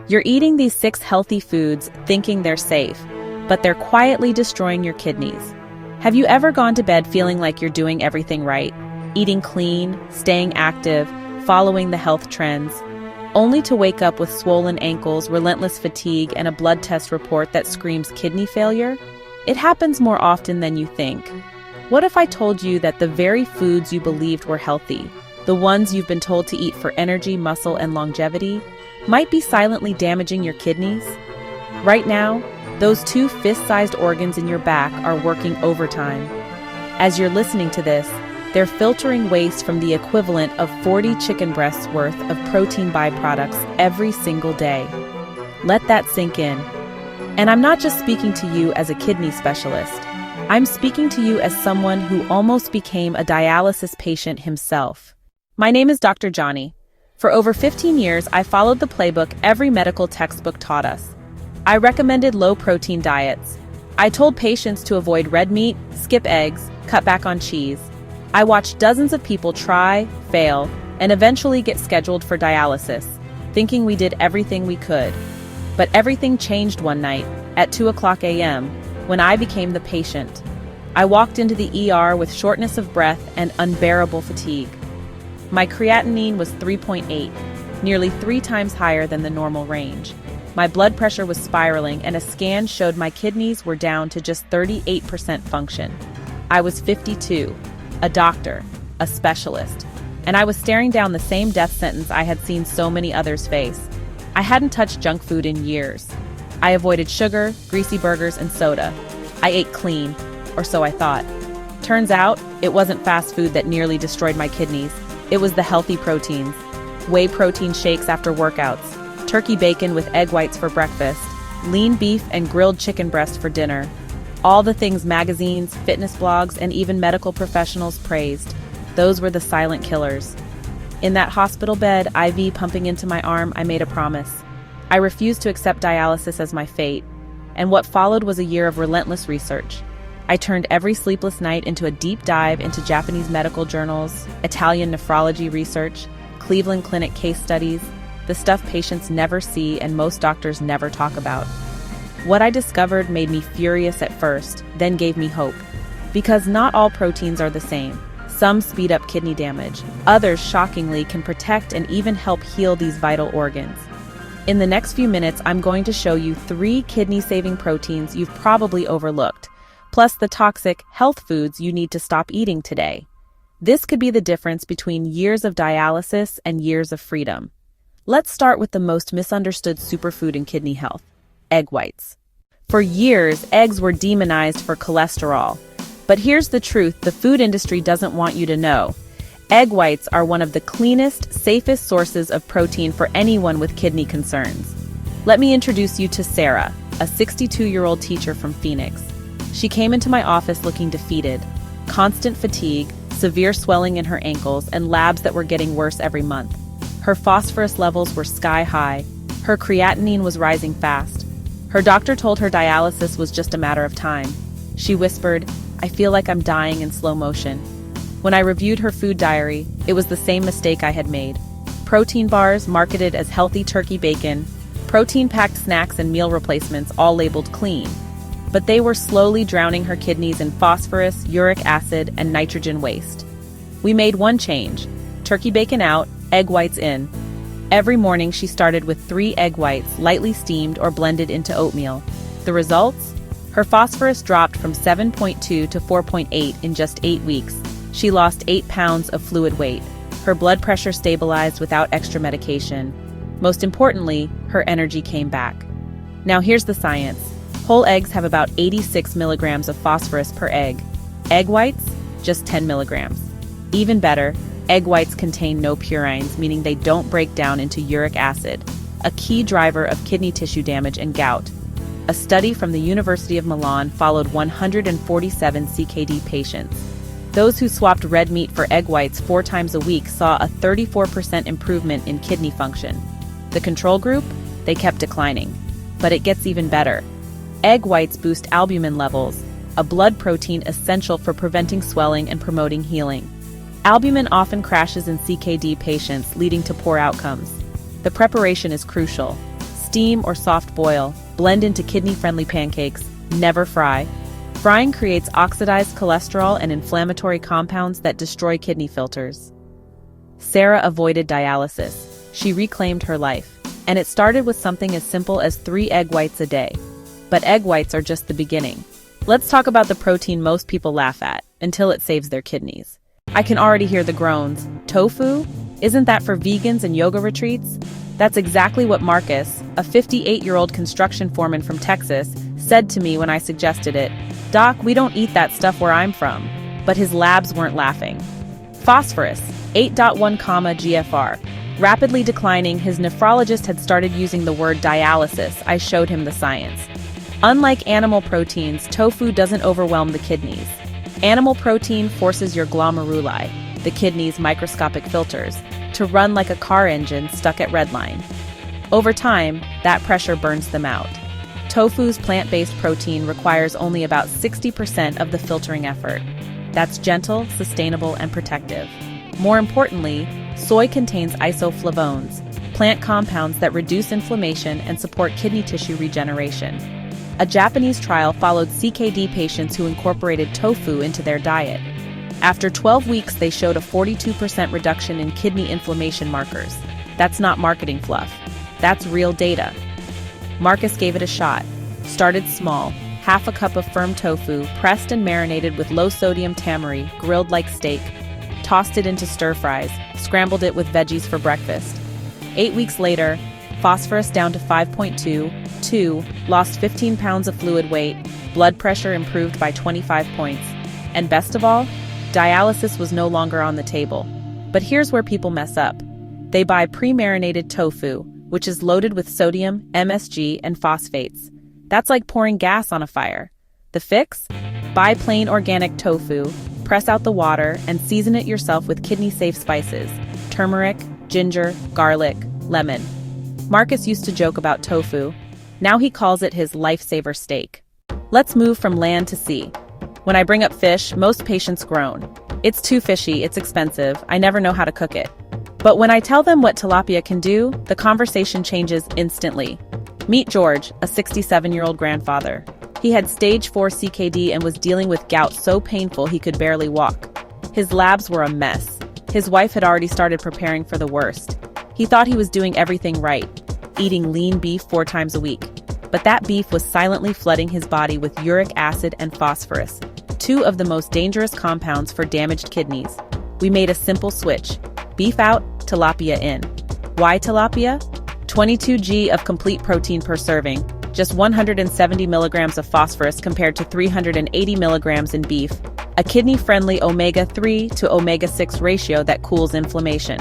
You're eating these 6 healthy foods thinking they're safe, but they're quietly destroying your kidneys. Have you ever gone to bed feeling like you're doing everything right? Eating clean, staying active, following the health trends, only to wake up with swollen ankles, relentless fatigue, and a blood test report that screams kidney failure? It happens more often than you think. What if I told you that the very foods you believed were healthy, the ones you've been told to eat for energy, muscle, and longevity, might be silently damaging your kidneys? Right now, those 2 fist-sized organs in your back are working overtime. As you're listening to this, they're filtering waste from the equivalent of 40 chicken breasts worth of protein byproducts every single day. Let that sink in. And I'm not just speaking to you as a kidney specialist. I'm speaking to you as someone who almost became a dialysis patient himself. My name is Dr. Johnny. For over 15 years, I followed the playbook every medical textbook taught us. I recommended low-protein diets. I told patients to avoid red meat, skip eggs, cut back on cheese. I watched dozens of people try, fail, and eventually get scheduled for dialysis, thinking we did everything we could. But everything changed one night, at 2:00 a.m., when I became the patient. I walked into the ER with shortness of breath and unbearable fatigue. My creatinine was 3.8, nearly 3 times higher than the normal range. My blood pressure was spiraling, and a scan showed my kidneys were down to just 38% function. I was 52, a doctor, a specialist, and I was staring down the same death sentence I had seen so many others face. I hadn't touched junk food in years. I avoided sugar, greasy burgers, and soda. I ate clean, or so I thought. Turns out, it wasn't fast food that nearly destroyed my kidneys. It was the healthy proteins. Whey protein shakes after workouts, turkey bacon with egg whites for breakfast, lean beef and grilled chicken breast for dinner. All the things magazines, fitness blogs, and even medical professionals praised. Those were the silent killers. In that hospital bed, IV pumping into my arm, I made a promise. I refused to accept dialysis as my fate, and what followed was a year of relentless research. I turned every sleepless night into a deep dive into Japanese medical journals, Italian nephrology research, Cleveland Clinic case studies, the stuff patients never see and most doctors never talk about. What I discovered made me furious at first, then gave me hope. Because not all proteins are the same. Some speed up kidney damage. Others, shockingly, can protect and even help heal these vital organs. In the next few minutes, I'm going to show you 3 kidney-saving proteins you've probably overlooked, plus the toxic health foods you need to stop eating today. This could be the difference between years of dialysis and years of freedom. Let's start with the most misunderstood superfood in kidney health: egg whites. For years, eggs were demonized for cholesterol. But here's the truth the food industry doesn't want you to know. Egg whites are one of the cleanest, safest sources of protein for anyone with kidney concerns. Let me introduce you to Sarah, a 62-year-old teacher from Phoenix. She came into my office looking defeated. Constant fatigue, severe swelling in her ankles, and labs that were getting worse every month. Her phosphorus levels were sky high. Her creatinine was rising fast. Her doctor told her dialysis was just a matter of time. She whispered, "I feel like I'm dying in slow motion." When I reviewed her food diary, it was the same mistake I had made. Protein bars marketed as healthy turkey bacon, protein-packed snacks and meal replacements all labeled clean. But they were slowly drowning her kidneys in phosphorus, uric acid, and nitrogen waste. We made one change: turkey bacon out, egg whites in. Every morning she started with 3 egg whites, lightly steamed or blended into oatmeal. The results? Her phosphorus dropped from 7.2 to 4.8 in just 8 weeks. She lost 8 pounds of fluid weight. Her blood pressure stabilized without extra medication. Most importantly, her energy came back. Now here's the science. Whole eggs have about 86 milligrams of phosphorus per egg. Egg whites, just 10 milligrams. Even better, egg whites contain no purines, meaning they don't break down into uric acid, a key driver of kidney tissue damage and gout. A study from the University of Milan followed 147 CKD patients. Those who swapped red meat for egg whites 4 times a week saw a 34% improvement in kidney function. The control group? They kept declining. But it gets even better. Egg whites boost albumin levels, a blood protein essential for preventing swelling and promoting healing. Albumin often crashes in CKD patients, leading to poor outcomes. The preparation is crucial. Steam or soft boil, blend into kidney-friendly pancakes, never fry. Frying creates oxidized cholesterol and inflammatory compounds that destroy kidney filters. Sarah avoided dialysis. She reclaimed her life. And it started with something as simple as 3 egg whites a day. But egg whites are just the beginning. Let's talk about the protein most people laugh at, until it saves their kidneys. I can already hear the groans. Tofu? Isn't that for vegans and yoga retreats? That's exactly what Marcus, a 58-year-old construction foreman from Texas, said to me when I suggested it. "Doc, we don't eat that stuff where I'm from." But his labs weren't laughing. Phosphorus, 8.1, GFR. Rapidly declining, his nephrologist had started using the word dialysis. I showed him the science. Unlike animal proteins, tofu doesn't overwhelm the kidneys. Animal protein forces your glomeruli, the kidney's microscopic filters, to run like a car engine stuck at redline. Over time, that pressure burns them out. Tofu's plant-based protein requires only about 60% of the filtering effort. That's gentle, sustainable, and protective. More importantly, soy contains isoflavones, plant compounds that reduce inflammation and support kidney tissue regeneration. A Japanese trial followed CKD patients who incorporated tofu into their diet. After 12 weeks, they showed a 42% reduction in kidney inflammation markers. That's not marketing fluff. That's real data. Marcus gave it a shot. Started small, half a cup of firm tofu, pressed and marinated with low-sodium tamari, grilled like steak, tossed it into stir-fries, scrambled it with veggies for breakfast. 8 weeks later, phosphorus down to 5.2, lost 15 pounds of fluid weight, blood pressure improved by 25 points, and best of all, dialysis was no longer on the table. But here's where people mess up. They buy pre-marinated tofu, which is loaded with sodium, MSG, and phosphates. That's like pouring gas on a fire. The fix? Buy plain organic tofu, press out the water, and season it yourself with kidney-safe spices: turmeric, ginger, garlic, lemon. Marcus used to joke about tofu. Now he calls it his lifesaver steak. Let's move from land to sea. When I bring up fish, most patients groan. "It's too fishy, it's expensive, I never know how to cook it." But when I tell them what tilapia can do, the conversation changes instantly. Meet George, a 67-year-old grandfather. He had stage 4 CKD and was dealing with gout so painful he could barely walk. His labs were a mess. His wife had already started preparing for the worst. He thought he was doing everything right, eating lean beef 4 times a week. But that beef was silently flooding his body with uric acid and phosphorus, 2 of the most dangerous compounds for damaged kidneys. We made a simple switch: beef out, tilapia in. Why tilapia? 22 g of complete protein per serving, just 170 milligrams of phosphorus compared to 380 milligrams in beef, a kidney-friendly omega-3 to omega-6 ratio that cools inflammation.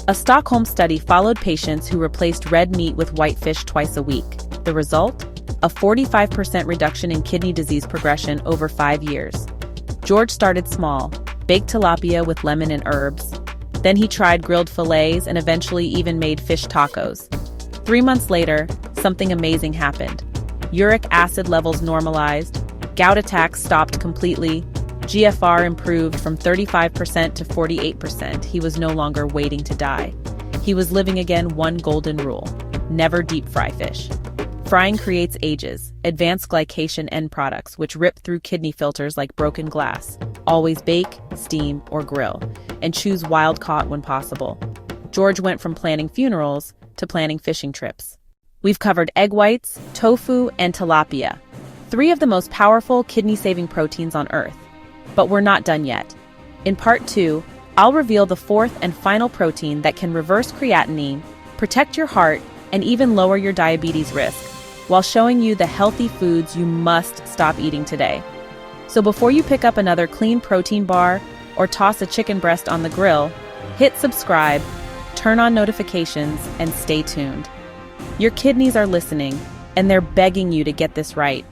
A Stockholm study followed patients who replaced red meat with white fish twice a week. The result? A 45% reduction in kidney disease progression over 5 years. George started small, baked tilapia with lemon and herbs. Then he tried grilled fillets and eventually even made fish tacos. 3 months later, something amazing happened. Uric acid levels normalized, gout attacks stopped completely, GFR improved from 35% to 48%. He was no longer waiting to die. He was living again. One golden rule: never deep fry fish. Frying creates ages, advanced glycation end products which rip through kidney filters like broken glass. Always bake, steam, or grill, and choose wild-caught when possible. George went from planning funerals to planning fishing trips. We've covered egg whites, tofu, and tilapia, 3 of the most powerful kidney-saving proteins on Earth. But we're not done yet. In part 2, I'll reveal the 4th and final protein that can reverse creatinine, protect your heart, and even lower your diabetes risk, while showing you the healthy foods you must stop eating today. So before you pick up another clean protein bar or toss a chicken breast on the grill, hit subscribe, turn on notifications, and stay tuned. Your kidneys are listening, and they're begging you to get this right.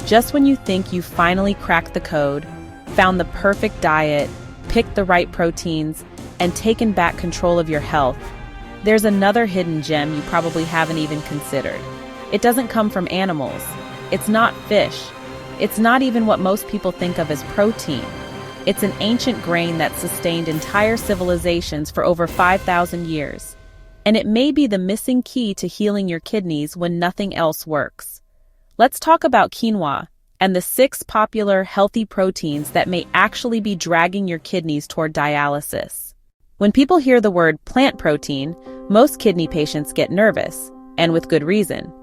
Just when you think you've finally cracked the code, found the perfect diet, picked the right proteins, and taken back control of your health, there's another hidden gem you probably haven't even considered. It doesn't come from animals. It's not fish. It's not even what most people think of as protein. It's an ancient grain that sustained entire civilizations for over 5,000 years. and it may be the missing key to healing your kidneys when nothing else works. Let's talk about quinoa and the 6 popular healthy proteins that may actually be dragging your kidneys toward dialysis. When people hear the word plant protein, most kidney patients get nervous, and with good reason.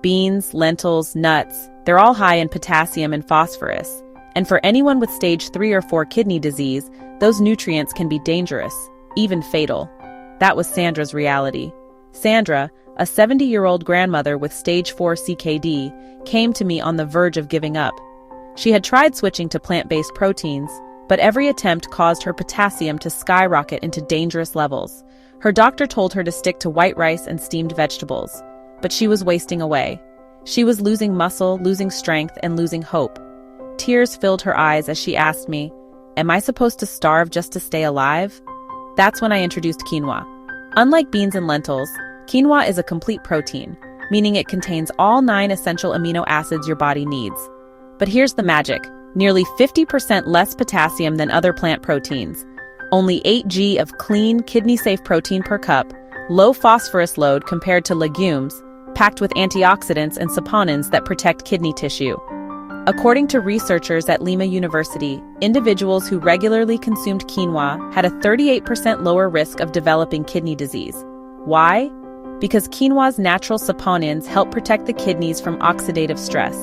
Beans, lentils, nuts, they're all high in potassium and phosphorus, and for anyone with stage 3 or 4 kidney disease, those nutrients can be dangerous, even fatal. That was Sandra's reality. Sandra, a 70-year-old grandmother with stage 4 CKD, came to me on the verge of giving up. She had tried switching to plant-based proteins, but every attempt caused her potassium to skyrocket into dangerous levels. Her doctor told her to stick to white rice and steamed vegetables, but she was wasting away. She was losing muscle, losing strength, and losing hope. Tears filled her eyes as she asked me, "Am I supposed to starve just to stay alive?" That's when I introduced quinoa. Unlike beans and lentils, quinoa is a complete protein, meaning it contains all 9 essential amino acids your body needs. But here's the magic: nearly 50% less potassium than other plant proteins, only 8 g of clean, kidney-safe protein per cup, low phosphorus load compared to legumes, packed with antioxidants and saponins that protect kidney tissue. According to researchers at Lima University, individuals who regularly consumed quinoa had a 38% lower risk of developing kidney disease. Why? Because quinoa's natural saponins help protect the kidneys from oxidative stress,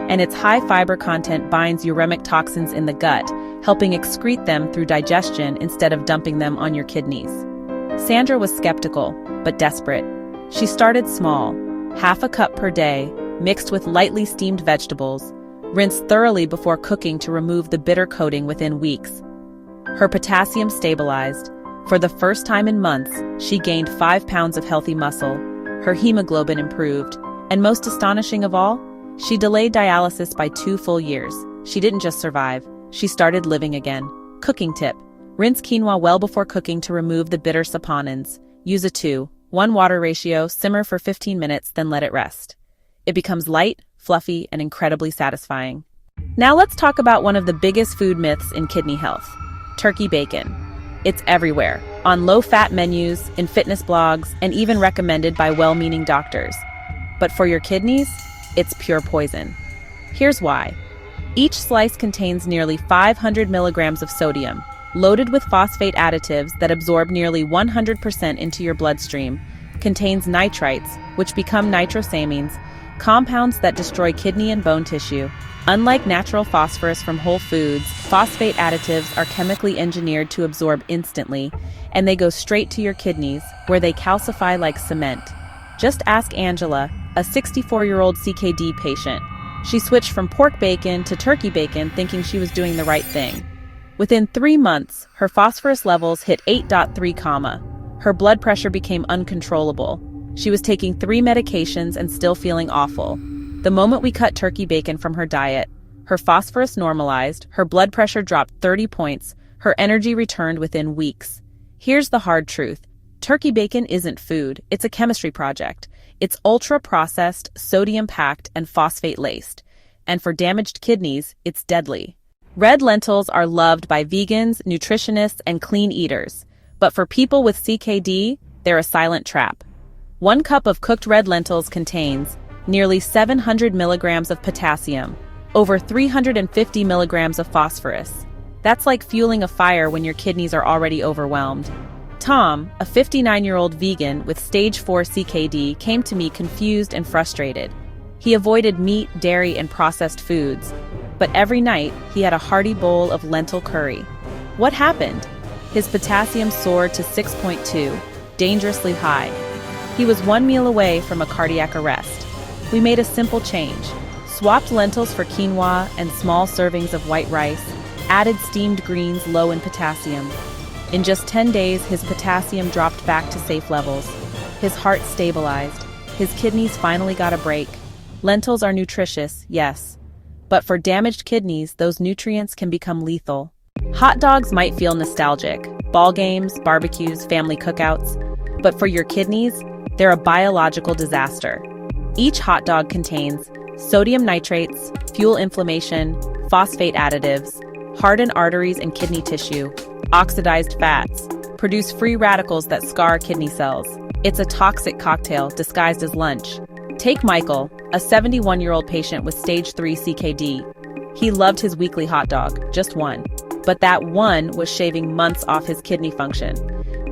and its high fiber content binds uremic toxins in the gut, helping excrete them through digestion instead of dumping them on your kidneys. Sandra was skeptical, but desperate. She started small, half a cup per day, mixed with lightly steamed vegetables, rinsed thoroughly before cooking to remove the bitter coating within weeks. Her potassium stabilized. For the first time in months, she gained 5 pounds of healthy muscle, her hemoglobin improved, and most astonishing of all, she delayed dialysis by 2 full years. She didn't just survive, she started living again. Cooking tip: rinse quinoa well before cooking to remove the bitter saponins. Use a 2:1 water ratio, simmer for 15 minutes, then let it rest. It becomes light, fluffy, and incredibly satisfying. Now let's talk about one of the biggest food myths in kidney health: turkey bacon. It's everywhere, on low-fat menus, in fitness blogs, and even recommended by well-meaning doctors. But for your kidneys, it's pure poison. Here's why. Each slice contains nearly 500 milligrams of sodium, loaded with phosphate additives that absorb nearly 100% into your bloodstream, contains nitrites, which become nitrosamines, compounds that destroy kidney and bone tissue. Unlike natural phosphorus from whole foods, phosphate additives are chemically engineered to absorb instantly, and they go straight to your kidneys, where they calcify like cement. Just ask Angela, a 64-year-old CKD patient. She switched from pork bacon to turkey bacon thinking she was doing the right thing. Within 3 months, her phosphorus levels hit 8.3. Her blood pressure became uncontrollable. She was taking 3 medications and still feeling awful. The moment we cut turkey bacon from her diet, her phosphorus normalized, her blood pressure dropped 30 points, her energy returned within weeks. Here's the hard truth. Turkey bacon isn't food, it's a chemistry project. It's ultra-processed, sodium-packed, and phosphate-laced. And for damaged kidneys, it's deadly. Red lentils are loved by vegans, nutritionists, and clean eaters. But for people with CKD, they're a silent trap. 1 cup of cooked red lentils contains nearly 700 milligrams of potassium, over 350 milligrams of phosphorus. That's like fueling a fire when your kidneys are already overwhelmed. Tom, a 59-year-old vegan with stage 4 CKD, came to me confused and frustrated. He avoided meat, dairy, and processed foods, but every night he had a hearty bowl of lentil curry. What happened? His potassium soared to 6.2, dangerously high. He was 1 meal away from a cardiac arrest. We made a simple change, swapped lentils for quinoa and small servings of white rice, added steamed greens low in potassium. In just 10 days, his potassium dropped back to safe levels. His heart stabilized. His kidneys finally got a break. Lentils are nutritious, yes. But for damaged kidneys, those nutrients can become lethal. Hot dogs might feel nostalgic. Ball games, barbecues, family cookouts. But for your kidneys, they're a biological disaster. Each hot dog contains sodium nitrates, fuel inflammation, phosphate additives, harden arteries and kidney tissue, oxidized fats, produce free radicals that scar kidney cells. It's a toxic cocktail disguised as lunch. Take Michael, a 71-year-old patient with stage 3 CKD. He loved his weekly hot dog, just one. But that one was shaving months off his kidney function.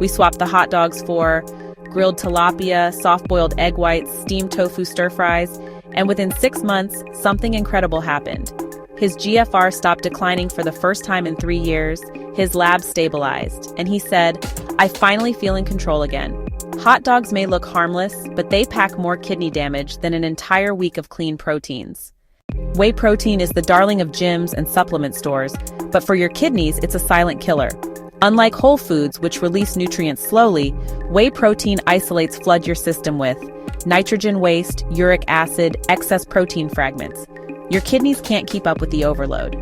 We swapped the hot dogs for grilled tilapia, soft-boiled egg whites, steamed tofu stir-fries, and within 6 months, something incredible happened. His GFR stopped declining for the first time in 3 years, his lab stabilized, and he said, "I finally feel in control again." Hot dogs may look harmless, but they pack more kidney damage than an entire week of clean proteins. Whey protein is the darling of gyms and supplement stores, but for your kidneys, it's a silent killer. Unlike whole foods, which release nutrients slowly, whey protein isolates flood your system with nitrogen waste, uric acid, excess protein fragments. Your kidneys can't keep up with the overload.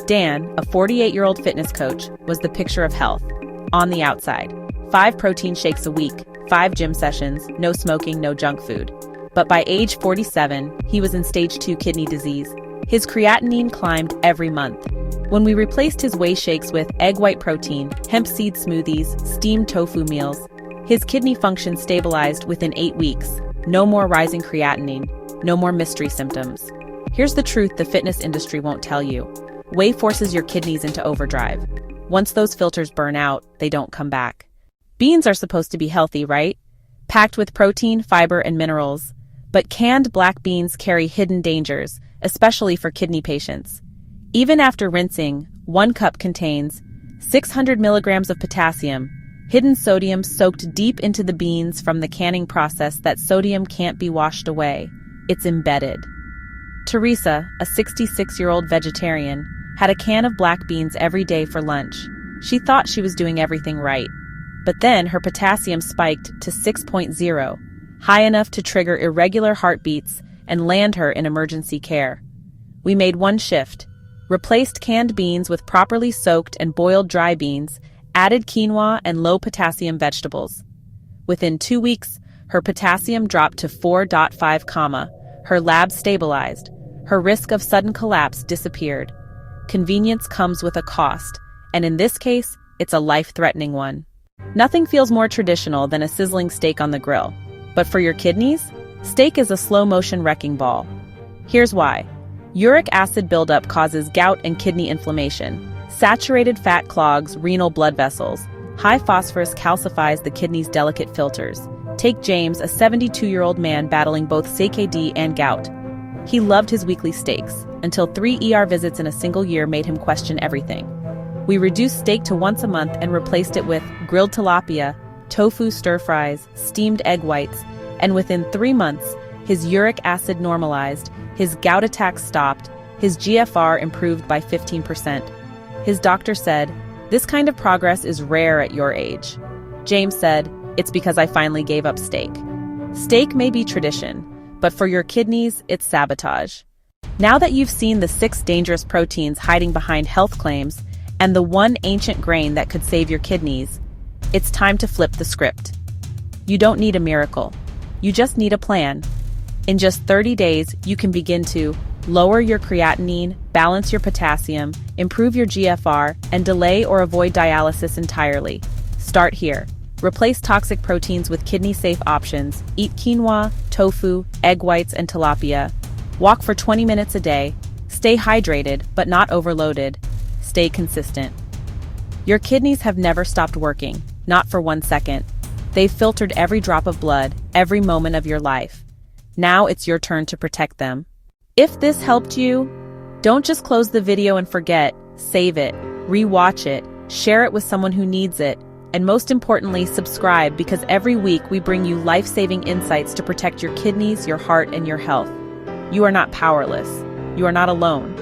Dan, a 48-year-old fitness coach, was the picture of health. On the outside, 5 protein shakes a week, 5 gym sessions, no smoking, no junk food. But by age 47, he was in stage 2 kidney disease. His creatinine climbed every month. When we replaced his whey shakes with egg white protein, hemp seed smoothies, steamed tofu meals, his kidney function stabilized within 8 weeks. No more rising creatinine, no more mystery symptoms. Here's the truth the fitness industry won't tell you. Whey forces your kidneys into overdrive. Once those filters burn out, they don't come back. Beans are supposed to be healthy, right? Packed with protein, fiber, and minerals. But canned black beans carry hidden dangers, especially for kidney patients. Even after rinsing, 1 cup contains 600 milligrams of potassium, hidden sodium soaked deep into the beans from the canning process. That sodium can't be washed away. It's embedded. Teresa, a 66-year-old vegetarian, had a can of black beans every day for lunch. She thought she was doing everything right. But then her potassium spiked to 6.0, high enough to trigger irregular heartbeats and land her in emergency care. We made one shift, replaced canned beans with properly soaked and boiled dry beans, added quinoa and low-potassium vegetables. Within 2 weeks, her potassium dropped to 4.5, her lab stabilized, her risk of sudden collapse disappeared. Convenience comes with a cost, and in this case, it's a life-threatening one. Nothing feels more traditional than a sizzling steak on the grill. But for your kidneys, steak is a slow-motion wrecking ball. Here's why. Uric acid buildup causes gout and kidney inflammation. Saturated fat clogs renal blood vessels. High phosphorus calcifies the kidney's delicate filters. Take James, a 72-year-old man battling both CKD and gout. He loved his weekly steaks, until 3 ER visits in a single year made him question everything. We reduced steak to once a month and replaced it with grilled tilapia, tofu stir-fries, steamed egg whites, and within 3 months, his uric acid normalized, his gout attacks stopped, his GFR improved by 15%. His doctor said, "This kind of progress is rare at your age." James said, "It's because I finally gave up steak." Steak may be tradition, but for your kidneys, it's sabotage. Now that you've seen the 6 dangerous proteins hiding behind health claims and the 1 ancient grain that could save your kidneys, it's time to flip the script. You don't need a miracle. You just need a plan. In just 30 days, you can begin to lower your creatinine, balance your potassium, improve your GFR, and delay or avoid dialysis entirely. Start here. Replace toxic proteins with kidney-safe options. Eat quinoa, tofu, egg whites, and tilapia. Walk for 20 minutes a day. Stay hydrated, but not overloaded. Stay consistent. Your kidneys have never stopped working, not for 1 second. They've filtered every drop of blood, every moment of your life. Now it's your turn to protect them. If this helped you, don't just close the video and forget. Save it, rewatch it, share it with someone who needs it, and most importantly, subscribe, because every week we bring you life-saving insights to protect your kidneys, your heart, and your health. You are not powerless. You are not alone.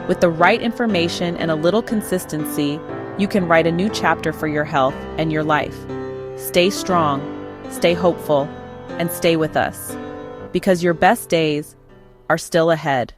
With the right information and a little consistency, you can write a new chapter for your health and your life. Stay strong, stay hopeful, and stay with us, because your best days are still ahead.